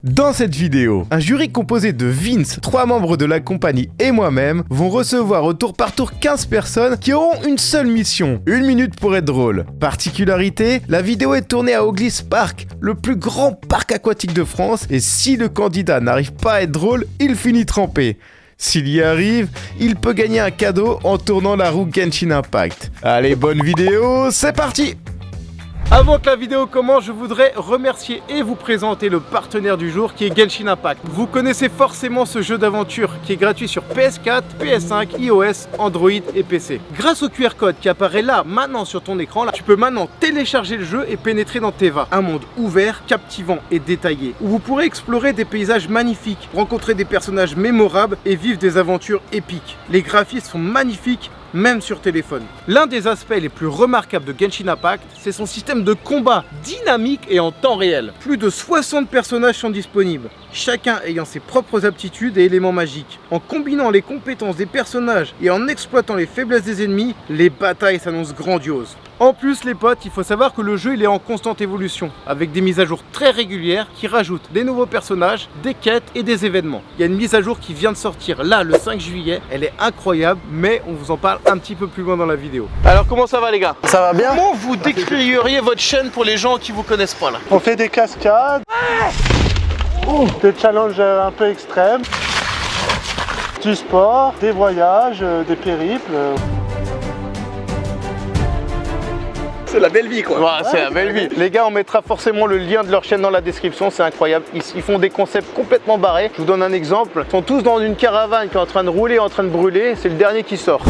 Dans cette vidéo, un jury composé de Vince, 3 membres de la compagnie et moi-même vont recevoir au tour par tour 15 personnes qui auront une seule mission, 1 minute pour être drôle. Particularité, la vidéo est tournée à Oglis Park, le plus grand parc aquatique de France, et si le candidat n'arrive pas à être drôle, il finit trempé. S'il y arrive, il peut gagner un cadeau en tournant la roue Genshin Impact. Allez, bonne vidéo, c'est parti! Avant que la vidéo commence, je voudrais remercier et vous présenter le partenaire du jour qui est Genshin Impact. Vous connaissez forcément ce jeu d'aventure qui est gratuit sur PS4, PS5, iOS, Android et PC. Grâce au QR code qui apparaît là, maintenant sur ton écran, là, tu peux maintenant télécharger le jeu et pénétrer dans Teva. Un monde ouvert, captivant et détaillé, où vous pourrez explorer des paysages magnifiques, rencontrer des personnages mémorables et vivre des aventures épiques. Les graphismes sont magnifiques, même sur téléphone. L'un des aspects les plus remarquables de Genshin Impact, c'est son système de combat dynamique et en temps réel. Plus de 60 personnages sont disponibles, chacun ayant ses propres aptitudes et éléments magiques. En combinant les compétences des personnages et en exploitant les faiblesses des ennemis, les batailles s'annoncent grandioses. En plus les potes, il faut savoir que le jeu il est en constante évolution, avec des mises à jour très régulières qui rajoutent des nouveaux personnages, des quêtes et des événements. Il y a une mise à jour qui vient de sortir là le 5 juillet, elle est incroyable, mais on vous en parle un petit peu plus loin dans la vidéo. Alors comment ça va les gars? Ça va bien? Comment vous décririez votre chaîne pour les gens qui vous connaissent pas là? On fait des cascades, des challenges un peu extrêmes, du sport, des voyages, des périples. C'est la belle vie quoi. Ouais, c'est la belle vie. Les gars, on mettra forcément le lien de leur chaîne dans la description, c'est incroyable. Ils font des concepts complètement barrés. Je vous donne un exemple. Ils sont tous dans une caravane qui est en train de rouler, en train de brûler. C'est le dernier qui sort.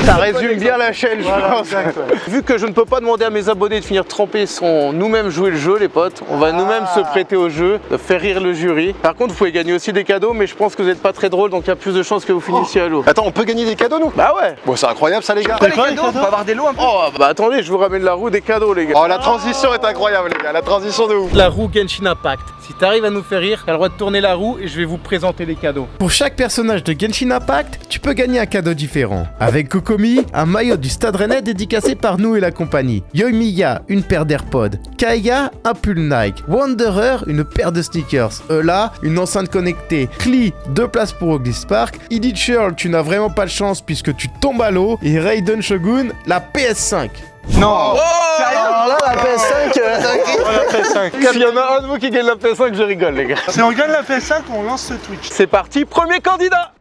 Ça résume bien la chaîne, je pense. Exact, ouais. Vu que je ne peux pas demander à mes abonnés de finir trempés sans nous-mêmes jouer le jeu, les potes, on va nous-mêmes se prêter au jeu, de faire rire le jury. Par contre, vous pouvez gagner aussi des cadeaux, mais je pense que vous n'êtes pas très drôle, donc il y a plus de chances que vous finissiez à l'eau. Attends, on peut gagner des cadeaux nous? Bah ouais. Bon, c'est incroyable ça les gars. C'est quoi les cadeaux? On peut avoir des lots un peu. Oh bah attendez, je vous ramène la roue des cadeaux les gars. Oh, la transition est incroyable les gars, la transition de ouf. La roue Genshin Impact. Si t'arrives à nous faire rire, t'as le droit de tourner la roue et je vais vous présenter les cadeaux. Pour chaque personnage de Genshin Impact, tu peux gagner un cadeau différent. Avec Kokomi, un maillot du Stade Rennais dédicacé par nous et la compagnie. Yoimiya, une paire d'AirPods. Kaiga, un pull Nike. Wanderer, une paire de sneakers. Eula, une enceinte connectée. Klee, 2 places pour Oglis Park. Edith Shirl, tu n'as vraiment pas de chance puisque tu tombes à l'eau. Et Raiden Shogun, la PS5. Non! Sérieux? Alors là, la PS5, La PS5. S'il y en a un de vous qui gagne la PS5, je rigole les gars. si on gagne la PS5, on lance ce Twitch. C'est parti, premier candidat.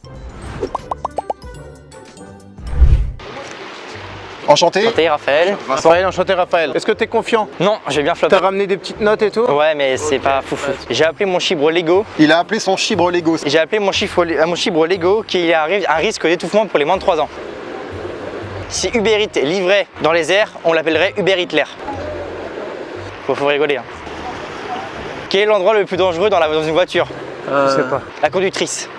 Enchanté. Enchanté, Raphaël. Raphaël, enchanté Raphaël. Est-ce que t'es confiant? Non, j'ai bien flotté. T'as ramené des petites notes et tout? Ouais, mais c'est pas foufou. J'ai appelé mon chibre Lego. Il a appelé son chibre Lego. J'ai appelé mon chibre Lego qui a un risque d'étouffement pour les moins de 3 ans. Si Uber Eats livrait dans les airs, on l'appellerait Uber Hitler. Faut rigoler. Hein. Quel est l'endroit le plus dangereux dans une voiture? Je sais pas. La conductrice.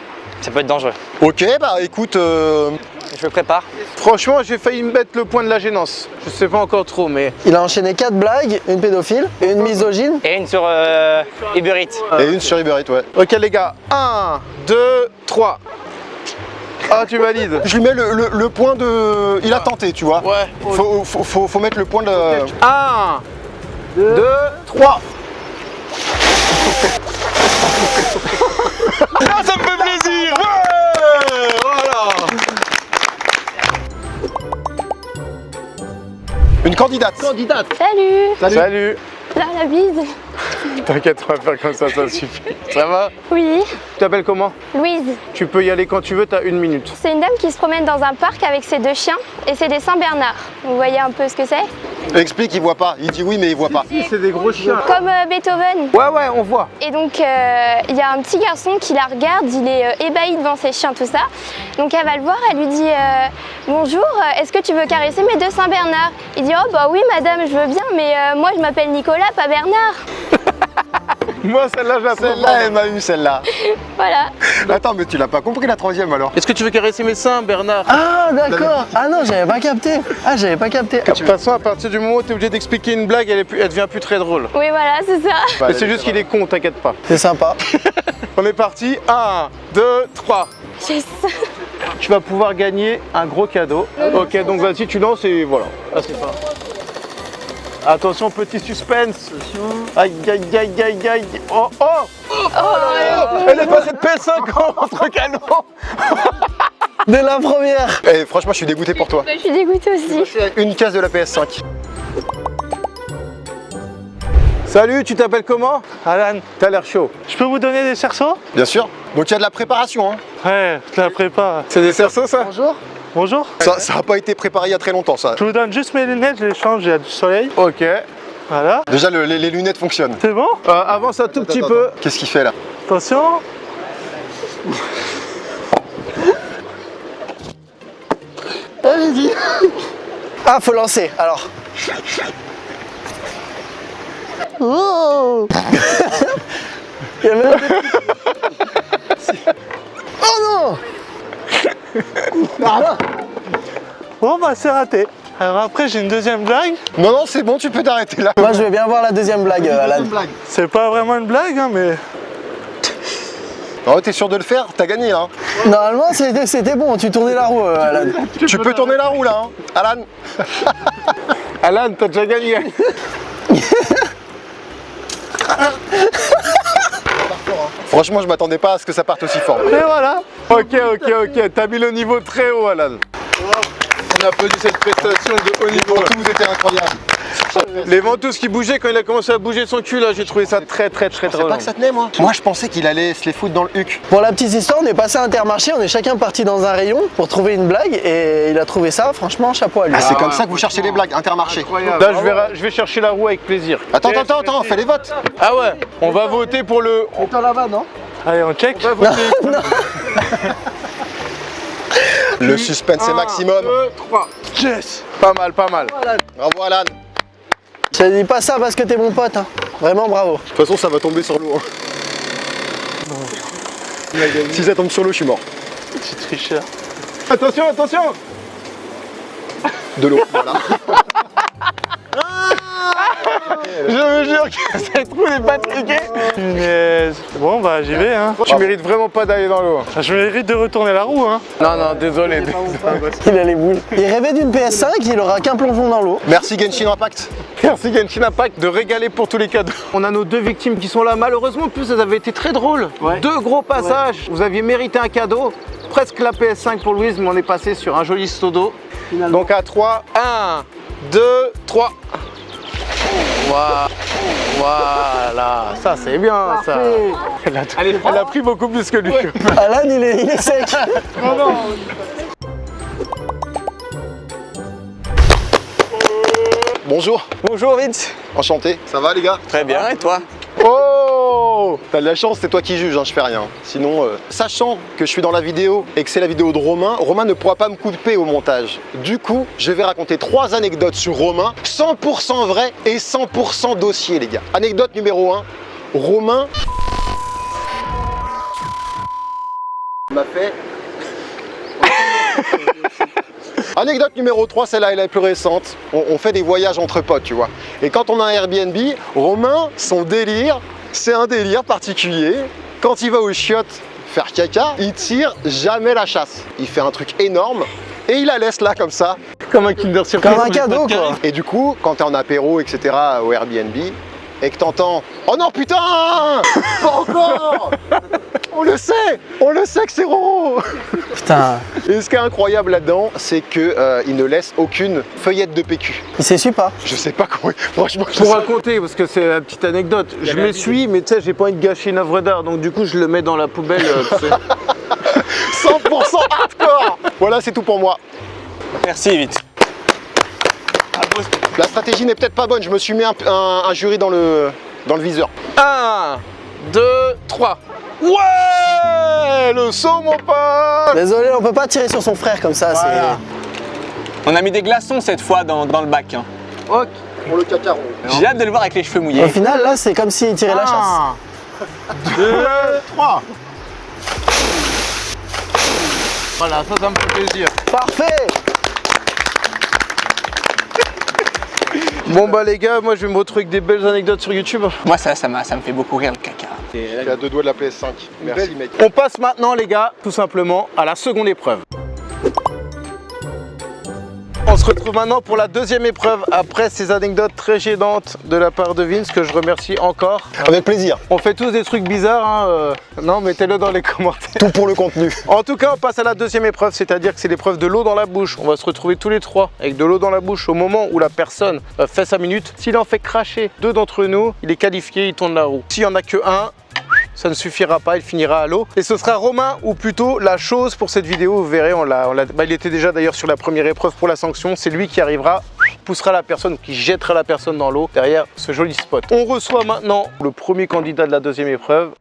Ça peut être dangereux. Ok, bah écoute, Je me prépare. Franchement, j'ai failli me mettre le point de la gênance. Je sais pas encore trop, mais... Il a enchaîné 4 blagues, une pédophile, une misogyne. Et une sur Uber Eats. et une sur Uber Eats, ouais. Ok les gars, 1, 2, 3. Ah, tu valides. Je lui mets le point de... Il a tenté, tu vois. Ouais. Faut mettre le point de... 1, 2, 3. Ah, ça me fait plaisir. Ouais, voilà. Une candidate. Candidate. Salut. Salut. Là, la bise. T'inquiète, on va faire comme ça suffit. Ça va? Oui. Tu t'appelles comment? Louise. Tu peux y aller quand tu veux, t'as 1 minute. C'est une dame qui se promène dans un parc avec ses 2 chiens et c'est des Saint-Bernard. Vous voyez un peu ce que c'est? Explique, il voit pas. Il dit oui, mais il voit pas. C'est des gros chiens. Comme Beethoven. Ouais, on voit. Et donc, il y a un petit garçon qui la regarde, il est ébahi devant ses chiens, tout ça. Donc, elle va le voir, elle lui dit bonjour, est-ce que tu veux caresser mes 2 Saint-Bernard? Il dit oh, bah oui, madame, je veux bien, mais moi, je m'appelle Nicolas, pas Bernard. Moi, celle-là, je la prends. Celle-là, elle m'a eu, celle-là. Voilà. Attends, mais tu l'as pas compris la troisième alors? Est-ce que tu veux caresser mes seins, Bernard? Ah, d'accord. Ah non, j'avais pas capté. De toute façon, à partir du moment où tu es obligé d'expliquer une blague, elle devient plus très drôle. Oui, voilà, c'est ça. Mais c'est juste qu'il est con, t'inquiète pas. C'est sympa. On est parti, 1, 2, 3. Yes. Tu vas pouvoir gagner un gros cadeau. Ok, donc vas-y, tu lances et voilà. Ah, c'est pas. Attention, petit suspense. Aïe, aïe, aïe, aïe, aïe. Oh, oh, elle est passée de PS5 entre canons. Dès la première. Eh, franchement, je suis dégoûté pour toi. Je suis dégoûtée aussi. Une case de la PS5. Salut, tu t'appelles comment? Alan, T'as l'air chaud. je peux vous donner des cerceaux? Bien sûr. Donc il y a de la préparation. Hein. Ouais, je la prépare. C'est des cerceaux, ça? Bonjour. Ça n'a pas été préparé il y a très longtemps, ça. Je vous donne juste mes lunettes, je les change, il y a du soleil. Ok. Voilà. Déjà, les lunettes fonctionnent. C'est bon? Avance un tout petit peu. Qu'est-ce qu'il fait là? Attention. Allez-y. Ah, faut lancer, alors. Oh. Il y avait un... Oh non. Bon bah c'est raté. Alors après j'ai une deuxième blague. Non, non, c'est bon, tu peux t'arrêter là. Moi, je vais bien voir la deuxième blague, Alan. C'est pas vraiment une blague hein, mais... Oh, t'es sûr de le faire? T'as gagné là. Hein. Normalement, c'était bon, tu tournais la roue, Alan. Tu peux tourner la roue là, hein. Alan. Alan, t'as déjà gagné. Franchement, je m'attendais pas à ce que ça parte aussi fort. Et voilà. Ok, t'as mis le niveau très haut, Alan. On applaudit cette prestation de haut niveau. Tout vous était incroyable. Les ventouses qui bougeaient quand il a commencé à bouger son cul, là, j'ai trouvé ça très Je pensais drôle. pas que ça tenait, moi. Moi, je pensais qu'il allait se les foutre dans le huc. Pour la petite histoire, on est passé à Intermarché, on est chacun parti dans un rayon pour trouver une blague et il a trouvé ça, franchement, chapeau à lui. Ah, c'est comme ça que vous cherchez les blagues, Intermarché. Là, je vais chercher la roue avec plaisir. Attends, fais les votes. Ah ouais, on va voter pour le... Autant là-bas, non? Allez on check. On va voter. Le suspense est maximum. 2, 3. Yes. Pas mal, pas mal. Bravo, Alan. Je te dis pas ça parce que t'es mon pote, hein. Vraiment bravo. De toute façon, ça va tomber sur l'eau. Hein. Si ça tombe sur l'eau, je suis mort. Petit tricheur. Attention, attention. De l'eau, voilà. Je me jure que cette roue n'est pas truquée. Punaise. Bon bah j'y vais hein. Tu mérites vraiment pas d'aller dans l'eau. Je mérite de retourner la roue hein. Non, désolé. Il a les boules. Il rêvait d'une PS5, il aura qu'un plongeon dans l'eau. Merci Genshin Impact. Merci Genshin Impact de régaler pour tous les cadeaux. On a nos deux victimes qui sont là. Malheureusement, en plus, elles avaient été très drôles. Ouais. Deux gros passages. Vous aviez mérité un cadeau. Presque la PS5 pour Louise, mais on est passé sur un joli stodo. Finalement. Donc à 3, 1, 2, 3. Voilà, ça c'est bien ça. Elle a pris beaucoup plus que lui. Alan, il est sec. Bonjour. Bonjour Vince. Enchanté. Ça va les gars? Très bien, et toi? Oh! T'as de la chance, c'est toi qui juges, hein, je fais rien. Sinon, sachant que je suis dans la vidéo et que c'est la vidéo de Romain, Romain ne pourra pas me couper au montage. Du coup, je vais raconter 3 anecdotes sur Romain, 100% vrai et 100% dossier, les gars. Anecdote numéro 1, Romain m'a fait... Anecdote numéro 3, celle-là elle est la plus récente. On fait des voyages entre potes, tu vois. Et quand on a un Airbnb, Romain, son délire, c'est un délire particulier. Quand il va aux chiottes faire caca, il tire jamais la chasse. Il fait un truc énorme et il la laisse là comme ça. Comme un Kinder Surprise. Comme un cadeau, quoi. Et du coup, quand t'es en apéro, etc. au Airbnb, et que t'entends « Oh non, putain! Pas encore! On le sait que c'est Roro !» Putain, Et ce qui est incroyable là-dedans, c'est qu'il ne laisse aucune feuillette de PQ. il s'essuie pas. Je sais pas comment... Franchement, je Pour sais- raconter, parce que c'est la petite anecdote, je m'essuie, mais tu sais, j'ai pas envie de gâcher une œuvre d'art, donc du coup, je le mets dans la poubelle. Tu sais. 100% hardcore. Voilà, c'est tout pour moi. Merci Vince. La stratégie n'est peut-être pas bonne, je me suis mis un jury dans le viseur. 1, 2, 3. Ouais, le saut, mon pote. Désolé, on peut pas tirer sur son frère comme ça. Voilà. On a mis des glaçons cette fois dans le bac. Hein. Ok. Pour le cacaron. J'ai hâte de le voir avec les cheveux Au mouillés. final, là, c'est comme s'il tirait la chasse. 1, 2, 3. Voilà, ça me fait plaisir. Parfait. Bon bah les gars, moi je vais me retrouver avec des belles anecdotes sur YouTube. Moi ça me fait beaucoup rire le caca. J'ai à 2 doigts de la PS5. Merci mec. On passe maintenant les gars, tout simplement, à la seconde épreuve. On se retrouve maintenant pour la deuxième épreuve après ces anecdotes très gênantes de la part de Vince que je remercie encore. Avec plaisir. On fait tous des trucs bizarres, hein. Non, mettez-le dans les commentaires. Tout pour le contenu. En tout cas, on passe à la deuxième épreuve, c'est-à-dire que c'est l'épreuve de l'eau dans la bouche. On va se retrouver tous les trois avec de l'eau dans la bouche au moment où la personne fait sa minute. S'il en fait cracher 2 d'entre nous, il est qualifié, il tourne la roue. S'il n'y en a que 1, ça ne suffira pas, il finira à l'eau. Et ce sera Romain, ou plutôt la chose pour cette vidéo, vous verrez, il était déjà d'ailleurs sur la première épreuve pour la sanction. C'est lui qui arrivera, poussera la personne, qui jettera la personne dans l'eau derrière ce joli spot. On reçoit maintenant le premier candidat de la deuxième épreuve.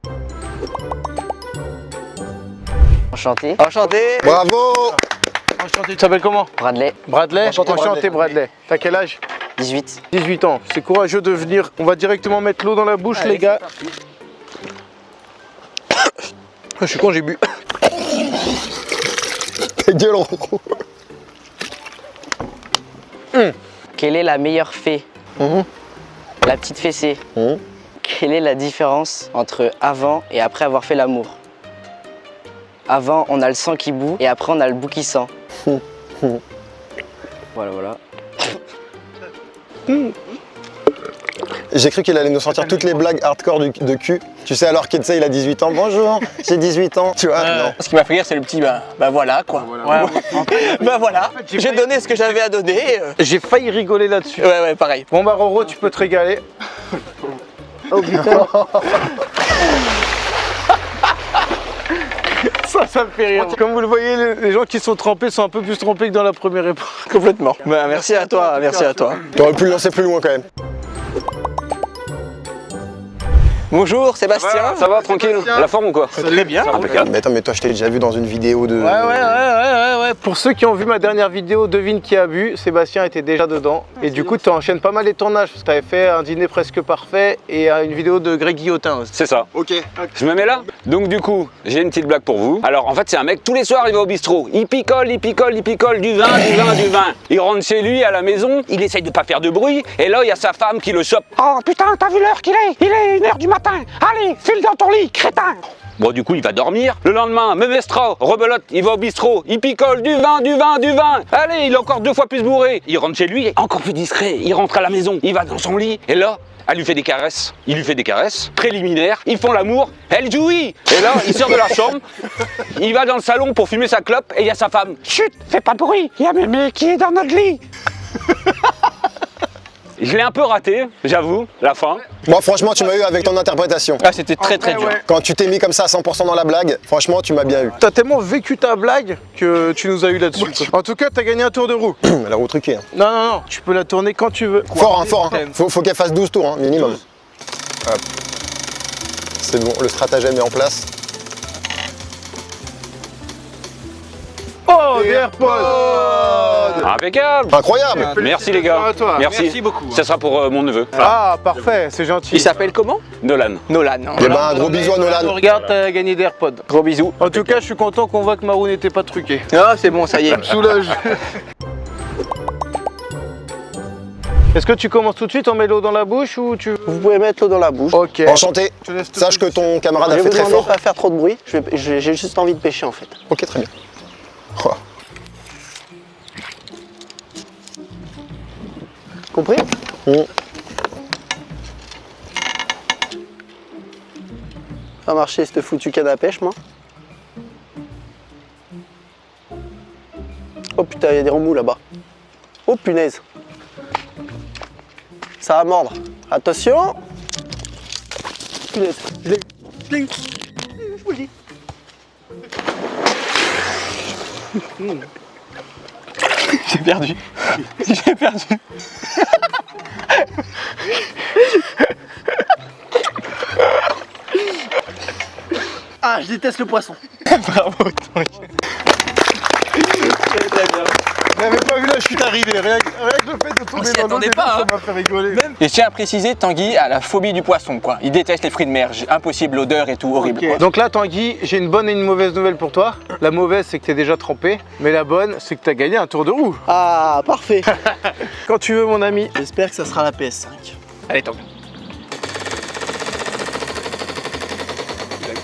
Enchanté. Enchanté. Bravo. Enchanté, tu t'appelles comment? Bradley, Bradley. Enchanté, Bradley. T'as quel âge? 18. 18 ans. C'est courageux de venir. On va directement mettre l'eau dans la bouche, les gars. Je suis con, j'ai bu. Ta gueule, Rocco. Quelle est la meilleure fée? La petite fessée. Quelle est la différence entre avant et après avoir fait l'amour? Avant, on a le sang qui bout et après, on a le bout qui sent. Voilà, voilà. J'ai cru qu'il allait nous sortir toutes les blagues hardcore de cul. Tu sais, alors qu'il il a 18 ans. Bonjour, j'ai 18 ans. Tu vois, non. Ce qui m'a fait rire, c'est le petit bah voilà quoi. Bah voilà, j'ai donné ce que j'avais à donner. J'ai failli rigoler là-dessus. Ouais, pareil. Bon bah Roro, tu peux te régaler. Oh putain. Ça me fait rire. Comme vous le voyez, les gens qui sont trempés sont un peu plus trempés que dans la première épreuve. Complètement. Bah merci à toi, merci à toi. T'aurais pu le lancer plus loin quand même. Bonjour Sébastien. Ça va, tranquille? La forme ou quoi? Très bien. Impeccable. Mais attends, mais toi, je t'ai déjà vu dans une vidéo de... Ouais. Pour ceux qui ont vu ma dernière vidéo, devine qui a bu, Sébastien était déjà dedans. Et du coup, tu enchaînes pas mal les tournages. Tu avais fait un dîner presque parfait et une vidéo de Greg Guillotin aussi. C'est ça. Ok. Je me mets là. Donc du coup, j'ai une petite blague pour vous. Alors en fait, c'est un mec, tous les soirs, il va au bistrot. Il picole du vin. Il rentre chez lui à la maison, il essaye de pas faire de bruit. Et là, il y a sa femme qui le chope. Oh putain, t'as vu l'heure qu'il est? Il est 1h du matin. Allez, file dans ton lit, crétin. Bon, du coup, il va dormir. Le lendemain, même estra, rebelote, il va au bistrot, il picole du vin. Allez, il est encore 2 fois plus bourré. Il rentre chez lui, encore plus discret. Il rentre à la maison, il va dans son lit. Et là, elle lui fait des caresses. Il lui fait des caresses préliminaires. Ils font l'amour. Elle jouit. Et là, il sort de la chambre. Il va dans le salon pour fumer sa clope. Et il y a sa femme. Chut, fais pas de bruit. Il y a mémé qui est dans notre lit. Je l'ai un peu raté, j'avoue, la fin. Moi, franchement, tu m'as eu avec ton interprétation. Ah, c'était très dur. Ouais. Quand tu t'es mis comme ça à 100% dans la blague, franchement, tu m'as bien eu. T'as tellement vécu ta blague que tu nous as eu là-dessus. En tout cas, t'as gagné un tour de roue. La roue truquée. Hein. Non, tu peux la tourner quand tu veux. Fort. Faut qu'elle fasse 12 tours, hein, minimum. Hop. C'est bon, le stratagème est en place. Oh, des AirPods. Impeccable. Incroyable. Merci les gars. À toi. Merci beaucoup. Ça sera pour mon neveu. Ah, parfait, c'est gentil. Il s'appelle comment? Nolan. Nolan. Eh ben, un gros bisou à Nolan. Regarde, t'as gagné des AirPods. Gros bisous. En tout cas, je suis content qu'on voit que Marou n'était pas truqué. Ah, c'est bon, ça y est. Soulage. Est-ce que tu commences tout de suite, on met l'eau dans la bouche ou tu... Vous pouvez mettre l'eau dans la bouche. Ok. Enchanté. Je te laisse te Sache que ton camarade Je a vais fait vous très demander de fort. pas faire trop de bruit. J'ai juste envie de pêcher en fait. Ok, très bien. Oh. Compris? Ça va marcher cette foutue canne à pêche, moi. Oh putain, il y a des remous là-bas. Oh punaise. Ça va mordre. Attention. Punaise. Je l'ai. Je vous le dis. J'ai perdu. J'ai perdu. Ah, je déteste le poisson. Bravo, Vous n'avez pas vu la chute arriver, rien que le fait de tomber dans l'eau, ça m'a fait rigoler. Et je tiens à préciser, Tanguy a la phobie du poisson, quoi. Il déteste les fruits de mer, impossible, l'odeur et tout, horrible. Ok. Quoi. Donc là, Tanguy, j'ai une bonne et une mauvaise nouvelle pour toi. La mauvaise, c'est que t'es déjà trempé, mais la bonne, c'est que t'as gagné un tour de roue. Ah, parfait. Quand tu veux, mon ami. J'espère que ça sera la PS5. Allez, Tanguy.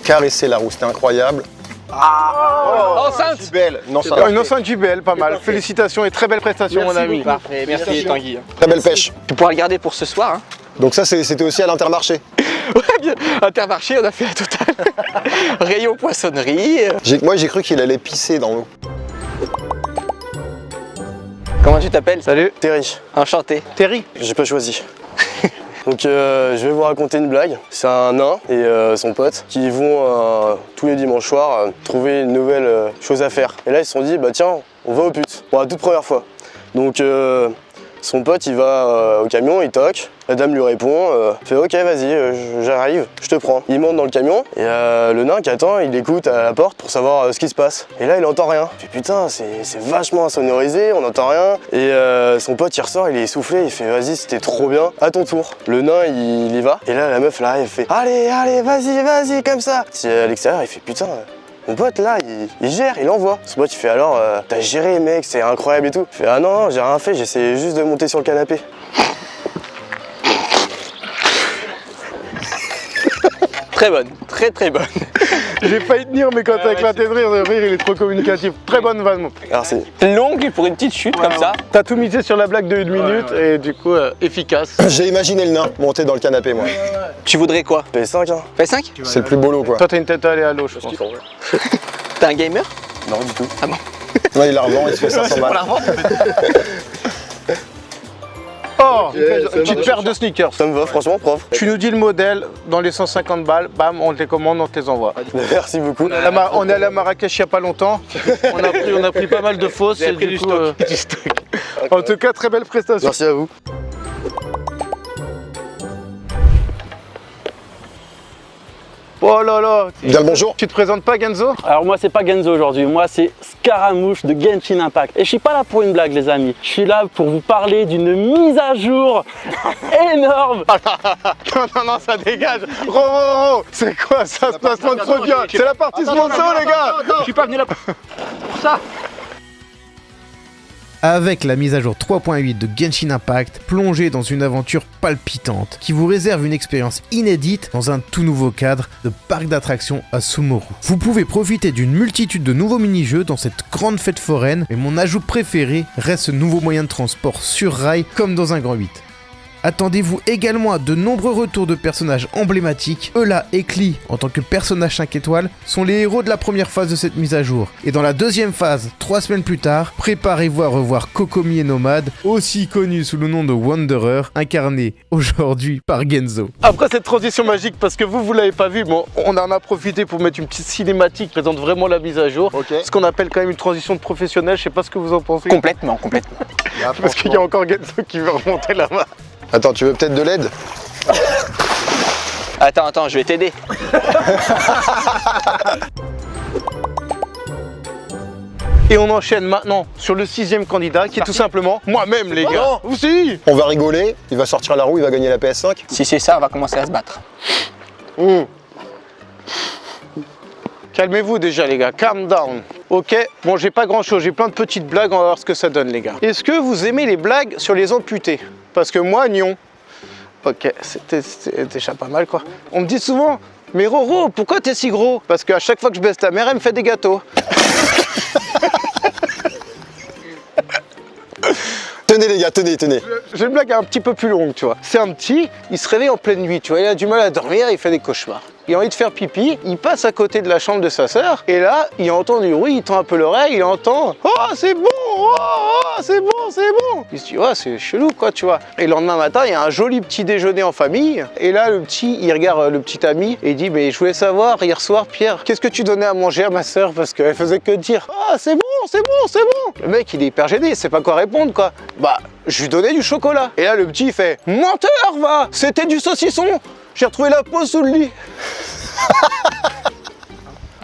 Caresser la roue, c'était incroyable. Enceinte. Belle. Non, ça Une enceinte JBL, pas mal. Félicitations et très belle prestation, mon ami. Parfait, merci Tanguy. Très belle pêche. Tu pourras le garder pour ce soir. Hein. Donc ça, c'était aussi à l'Intermarché. Ouais, bien. Intermarché, on a fait la totale. Rayon poissonnerie. Moi, j'ai cru qu'il allait pisser dans l'eau. Comment tu t'appelles? Salut. Terry, Enchanté. Terry. j'ai pas choisi. Donc je vais vous raconter une blague. C'est un nain et son pote qui vont tous les dimanches soirs trouver une nouvelle chose à faire. Et là ils se sont dit bah tiens on va aux putes pour la toute première fois. Donc son pote il va au camion, il toque, la dame lui répond, fait ok vas-y j'arrive, je te prends. Il monte dans le camion et le nain qui attend il écoute à la porte pour savoir ce qui se passe. Et là il entend rien. Il fait putain c'est vachement insonorisé, on n'entend rien. Et son pote il ressort, il est essoufflé, il fait vas-y c'était trop bien, à ton tour. Le nain il y va et là la meuf là elle fait allez vas-y comme ça. À l'extérieur il fait putain. Mon pote là, il gère, il envoie. Son pote il fait alors, t'as géré mec, c'est incroyable et tout. Il fait ah non, j'ai rien fait, j'essayais juste de monter sur le canapé. Très bonne, très bonne. J'ai failli tenir, mais quand t'as éclaté de rire, le rire il est trop communicatif. Très bonne vanne. Merci. Longue pour une petite chute comme ça. T'as tout misé sur la blague de 1 minute et du coup, efficace. J'ai imaginé le nain monter dans le canapé, moi. Tu voudrais quoi? PS5 hein. PS5? C'est le plus bolo, quoi. Toi, t'as une tête à aller à l'eau, je pense. T'es un gamer? Non du tout. Ah bon? Ouais, il la revend, il se fait 500 balles. Oh, une petite paire de sneakers. Ça me va franchement prof. Tu nous dis le modèle, dans les 150 balles, bam, on te les commande, on te les envoie. Merci beaucoup. On est allé à Marrakech il n'y a pas longtemps. On a pris pas mal de fausses et du coup, du stock. En tout cas, très belle prestation. Merci à vous. Oh là là. Bien le bonjour. Tu te présentes pas, Genzo? Alors moi c'est pas Genzo aujourd'hui, moi c'est Scaramouche de Genshin Impact. Et je suis pas là pour une blague les amis, je suis là pour vous parler d'une mise à jour énorme. Non, ça dégage. Ro, c'est quoi ça se passe pas trop bien? C'est la partie sponsor, les gars. Je suis pas venu là pour ça. Avec la mise à jour 3.8 de Genshin Impact, plongez dans une aventure palpitante qui vous réserve une expérience inédite dans un tout nouveau cadre de parc d'attractions à Sumeru. Vous pouvez profiter d'une multitude de nouveaux mini-jeux dans cette grande fête foraine, mais mon ajout préféré reste ce nouveau moyen de transport sur rail comme dans un Grand 8. Attendez-vous également à de nombreux retours de personnages emblématiques. Eula et Klee, en tant que personnages 5 étoiles, sont les héros de la première phase de cette mise à jour. Et dans la deuxième phase, 3 semaines plus tard, préparez-vous à revoir Kokomi et Nomade, aussi connus sous le nom de Wanderer, incarnés aujourd'hui par Genzo. Après cette transition magique, parce que vous l'avez pas vu, bon, on en a profité pour mettre une petite cinématique qui présente vraiment la mise à jour. Ok. Ce qu'on appelle quand même une transition de professionnel, je sais pas ce que vous en pensez. Complètement. Parce qu'il y a encore Genzo qui veut remonter là-bas. Attends, tu veux peut-être de l'aide? Attends, je vais t'aider. Et on enchaîne maintenant sur le 6e candidat qui est tout simplement moi-même, les gars. Vous aussi. On va rigoler, il va sortir la roue, il va gagner la PS5. Si c'est ça, on va commencer à se battre. Calmez-vous déjà, les gars, calm down. Ok, bon, j'ai pas grand chose, j'ai plein de petites blagues, on va voir ce que ça donne, les gars. Est-ce que vous aimez les blagues sur les amputés? Parce que moi, non. Ok, c'était déjà pas mal, quoi. On me dit souvent, mais Roro, pourquoi t'es si gros? Parce qu'à chaque fois que je baisse ta mère, elle me fait des gâteaux. Tenez les gars, tenez. J'ai une blague un petit peu plus longue, tu vois. C'est un petit, il se réveille en pleine nuit, tu vois, il a du mal à dormir, il fait des cauchemars. Il a envie de faire pipi, il passe à côté de la chambre de sa sœur, et là, il entend du bruit, il tend un peu l'oreille, il entend « Oh, c'est bon, c'est bon !» Il se dit « Oh, c'est chelou, quoi, tu vois. » Et le lendemain matin, il y a un joli petit déjeuner en famille, et là, le petit, il regarde le petit ami, et il dit « Mais je voulais savoir, hier soir, Pierre, qu'est-ce que tu donnais à manger à ma sœur? Parce qu'elle faisait que dire « Oh, c'est bon !» Le mec, il est hyper gêné, il sait pas quoi répondre, quoi. Bah, je lui donnais du chocolat. Et là, le petit, il fait « Menteur, va! C'était du saucisson! J'ai retrouvé la peau sous le lit. »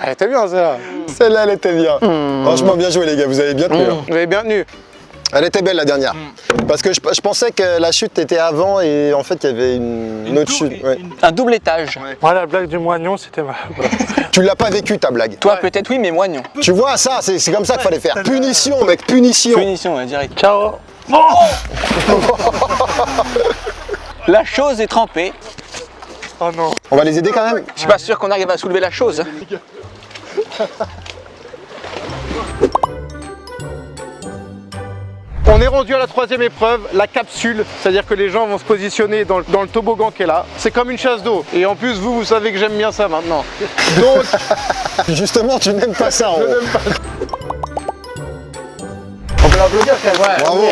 Elle était bien, celle-là. Celle-là, elle était bien. Franchement, bien joué les gars, vous avez bien tenu. Vous avez bien tenu. Elle était belle la dernière. Parce que je pensais que la chute était avant et en fait il y avait une autre chute. Ouais. Un double étage. Moi, la blague du moignon, c'était ma. Tu l'as pas vécu ta blague. Toi peut-être oui, mais moi non. Tu vois ça, c'est comme ça qu'il fallait faire. Punition mec, punition. Punition, ouais, direct. Ciao. La chose est trempée. Oh non. On va les aider quand même. Je suis pas sûr qu'on arrive à soulever la chose. On est rendu à la troisième épreuve, la capsule, c'est-à-dire que les gens vont se positionner dans le toboggan qui est là. C'est comme une chasse d'eau. Et en plus, vous savez que j'aime bien ça maintenant. Donc, Justement, tu n'aimes pas ça. je n'aime pas. On peut l'applaudir, ouais. Bravo.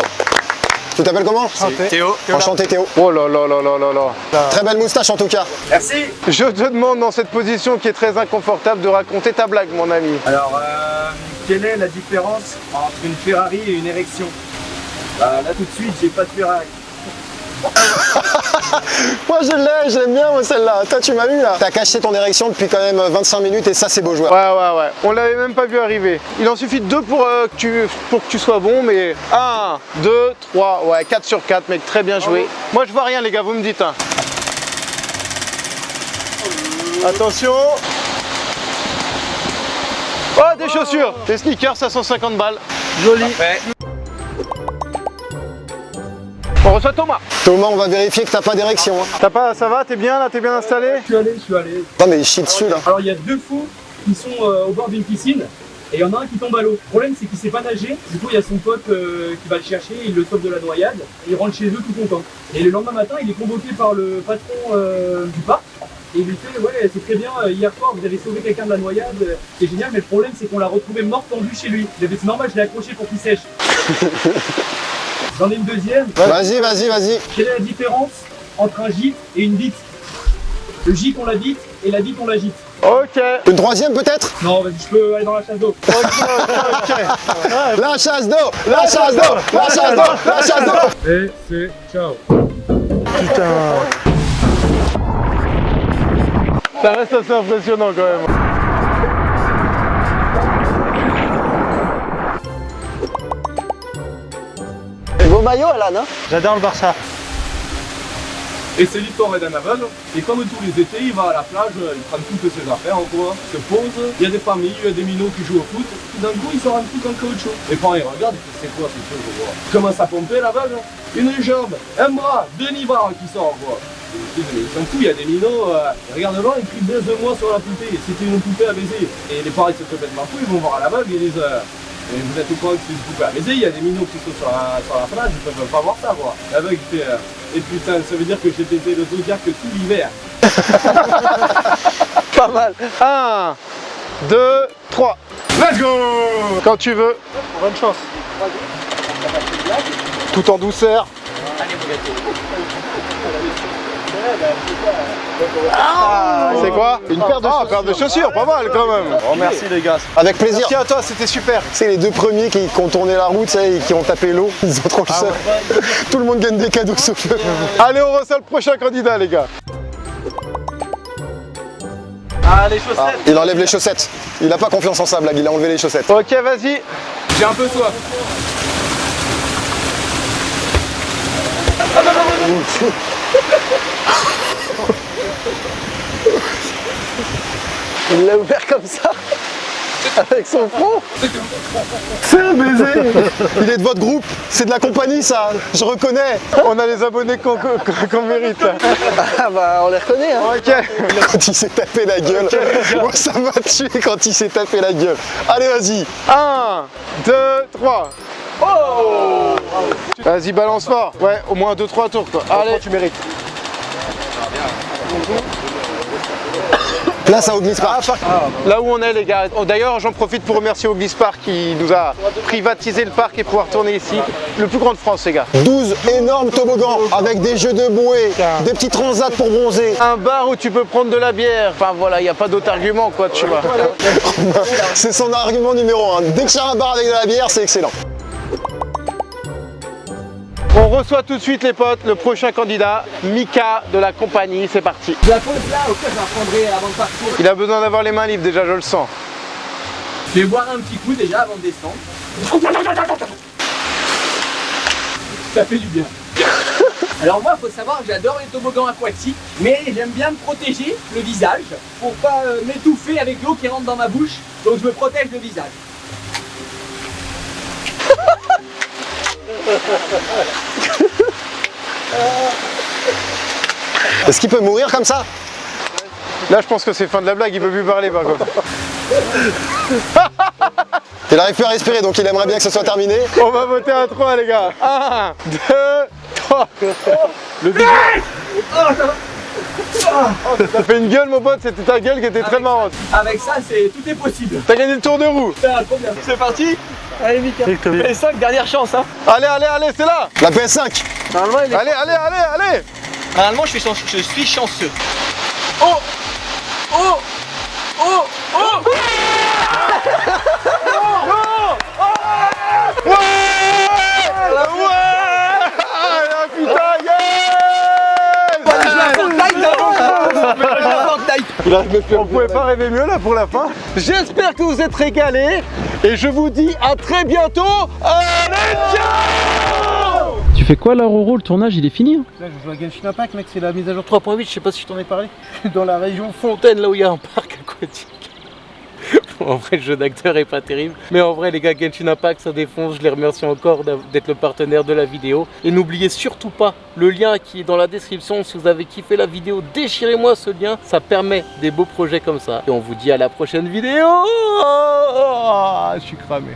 Tu t'appelles comment? Théo. Enchanté Théo. Oh là là là là là là. Très belle moustache en tout cas. Merci. Je te demande dans cette position qui est très inconfortable de raconter ta blague, mon ami. Alors, quelle est la différence entre une Ferrari et une érection? Bah, là tout de suite, j'ai pas de Ferrari. Moi je l'ai, j'aime bien moi celle-là. Toi tu m'as eu là. T'as caché ton érection depuis quand même 25 minutes et ça c'est beau joueur. Ouais. On l'avait même pas vu arriver. Il en suffit de 2 pour que tu sois bon, mais 1, 2, 3, ouais, 4 sur 4, mec, très bien joué. Moi je vois rien les gars, vous me dites. Hein. Attention. Oh, des chaussures, des sneakers à 150 balles. Joli. Parfait. On reçoit Thomas. Thomas, on va vérifier que t'as pas d'érection. Hein. T'as pas, ça va, t'es bien là, t'es bien installé? Je suis allé. Non mais il chie dessus là. Alors, il y a 2 fous qui sont au bord d'une piscine et il y en a un qui tombe à l'eau. Le problème, c'est qu'il sait pas nager. Du coup, il y a son pote qui va le chercher, il le sauve de la noyade et il rentre chez eux tout content. Et le lendemain matin, il est convoqué par le patron du parc. Et il lui fait, ouais, c'est très bien, hier soir vous avez sauvé quelqu'un de la noyade, c'est génial, mais le problème c'est qu'on l'a retrouvé mort tendu chez lui. Il avait, c'est normal, je l'ai accroché pour qu'il sèche. J'en ai une deuxième. Vas-y. Quelle est la différence entre un gîte et une bite? Le gîte on la bite et la bite on la gîte. Ok. Une troisième peut-être? Non, vas-y, je peux aller dans la chasse d'eau. Ok. La chasse d'eau. La chasse d'eau. La chasse d'eau. La chasse d'eau. Et c'est ciao. Putain. Ça reste assez impressionnant quand même. Beau maillot, Alan, hein? J'adore le Barça. Et c'est l'histoire d'un aveugle. Et comme tous les étés, il va à la plage, il prend toutes ses affaires, quoi, se pose. Il y a des familles, il y a des minots qui jouent au foot. Tout d'un coup, il sort un truc en caoutchouc. Et quand il regarde, il fait, c'est quoi ces choses, quoi? Il commence à pomper l'aveugle. Une jambe, un bras, 2 nibards qui sortent, quoi. Ils s'en foutent, il y a des minots, ils regardent devant, ils crient baise-moi sur la poupée. C'était une poupée à baiser. Et les parents, ils se complètement fous, ils vont voir l'aveugle et ils disent et vous êtes au courant que c'est une poupée à baiser, il y a des minots qui sont sur la plage, ils peuvent pas voir ça, quoi. L'aveugle, il fait et putain, ça veut dire que j'ai pété le zodiac tout l'hiver. Pas mal. 1, 2, 3. Let's go! Quand tu veux. Bonne chance. Tout en douceur. C'est quoi? Une paire de chaussures, pas mal quand même. Oh, merci les gars. Avec plaisir. Merci à toi, c'était super. C'est les 2 premiers qui ont tourné la route et qui ont tapé l'eau. Ils ont trop le seum. Tout le monde gagne des cadeaux sauf eux. Allez, on reçoit le prochain candidat, les gars. Ah, les chaussettes. Il enlève les chaussettes. Il a pas confiance en sa blague, il a enlevé les chaussettes. Ok, vas-y. J'ai un peu soif. Il l'a ouvert comme ça. Avec son front. C'est un baiser. Il est de votre groupe, c'est de la compagnie ça, je reconnais. On a les abonnés qu'on mérite là. Ah bah on les reconnaît, hein. Ok. Quand il s'est tapé la gueule, moi ça m'a tué quand il s'est tapé la gueule. Allez vas-y. 1, 2, 3. Oh! Vas-y, balance fort. Ouais, au moins 2-3 tours quoi. Allez, tu mérites. Place à Oglis Park. Là où on est les gars. Oh, d'ailleurs j'en profite pour remercier Oglis Park qui nous a privatisé le parc et pouvoir tourner ici. Le plus grand de France les gars. 12 énormes toboggans avec des jeux de bouée, des petits transats pour bronzer. Un bar où tu peux prendre de la bière. Enfin voilà, il n'y a pas d'autre argument quoi, tu vois. C'est son argument numéro 1. Dès que j'ai un bar avec de la bière, c'est excellent. On reçoit tout de suite les potes, le prochain candidat, Mika de la compagnie, c'est parti. Je la pose là, au cas je la reprendrai avant de partir. Il a besoin d'avoir les mains libres déjà, je le sens. Je vais boire un petit coup déjà avant de descendre. Ça fait du bien. Alors moi, il faut savoir que j'adore les toboggans aquatiques, mais j'aime bien me protéger le visage pour pas m'étouffer avec l'eau qui rentre dans ma bouche, donc je me protège le visage. Est-ce qu'il peut mourir comme ça? Là je pense que c'est fin de la blague, il peut plus parler par contre. Il n'arrive plus à respirer, donc il aimerait bien que ce soit terminé. On va voter à 3 les gars. 1, 2, 3. Le deuxième. T'as fait une gueule mon pote, c'était ta gueule qui était très marrante. Avec ça, tout est possible. T'as gagné le tour de roue. C'est parti. Allez Mika. PS5, dernière chance hein. Allez, c'est là. La PS5. Normalement, il est... Allez. Normalement, je suis chanceux. Oh. On pouvait pas rêver mieux là pour la fin. J'espère que vous êtes régalés et je vous dis à très bientôt. Allez, ciao. Tu fais quoi là Roro? Le tournage il est fini hein? Là je joue à Genshin Impact mec, c'est la mise à jour 3.8, je sais pas si je t'en ai parlé. Dans la région Fontaine, là où il y a un parc aquatique. Bon, en vrai le jeu d'acteur est pas terrible. Mais en vrai les gars, Genshin Impact ça défonce, je les remercie encore d'être le partenaire de la vidéo. Et n'oubliez surtout pas le lien qui est dans la description. Si vous avez kiffé la vidéo, déchirez-moi ce lien, ça permet des beaux projets comme ça. Et on vous dit à la prochaine vidéo. Je suis cramé.